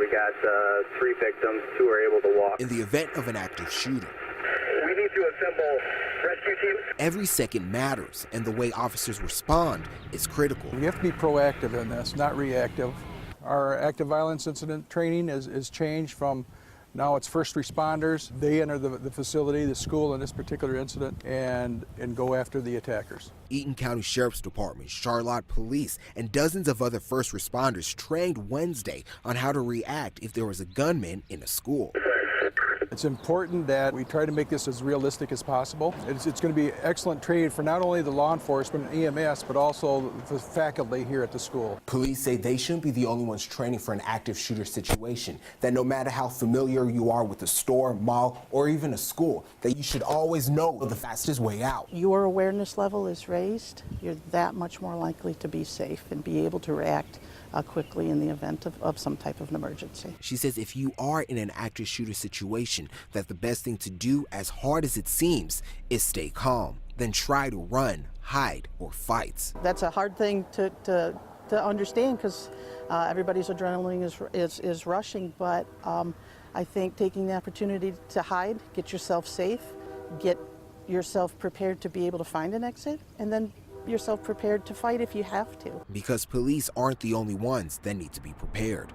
We got 3 victims, 2 are able to walk. In the event of an active shooter, We need to assemble rescue teams. every second matters, and the way officers respond is critical. We have to be proactive in this, not reactive. Our active violence incident training is changed from now it's first responders. They enter the facility, the school in this particular incident, and go after the attackers. Eaton County Sheriff's Department, Charlotte Police, and dozens of other first responders trained Wednesday on how to react if there was a gunman in a school. It's important that we try to make this as realistic as possible. It's going to be excellent training for not only the law enforcement and EMS, but also the faculty here at the school. Police say they shouldn't be the only ones training for an active shooter situation, that no matter how familiar you are with a store, mall, or even a school, that you should always know the fastest way out. Your awareness level is raised, you're that much more likely to be safe and be able to react quickly in the event of some type of an emergency. She says if you are in an active shooter situation, that the best thing to do, as hard as it seems, is stay calm, then try to run, hide, or fight. That's a hard thing to understand because everybody's adrenaline is rushing, but I think taking the opportunity to hide, get yourself safe, get yourself prepared to be able to find an exit, and then yourself prepared to fight if you have to. Because police aren't the only ones that need to be prepared.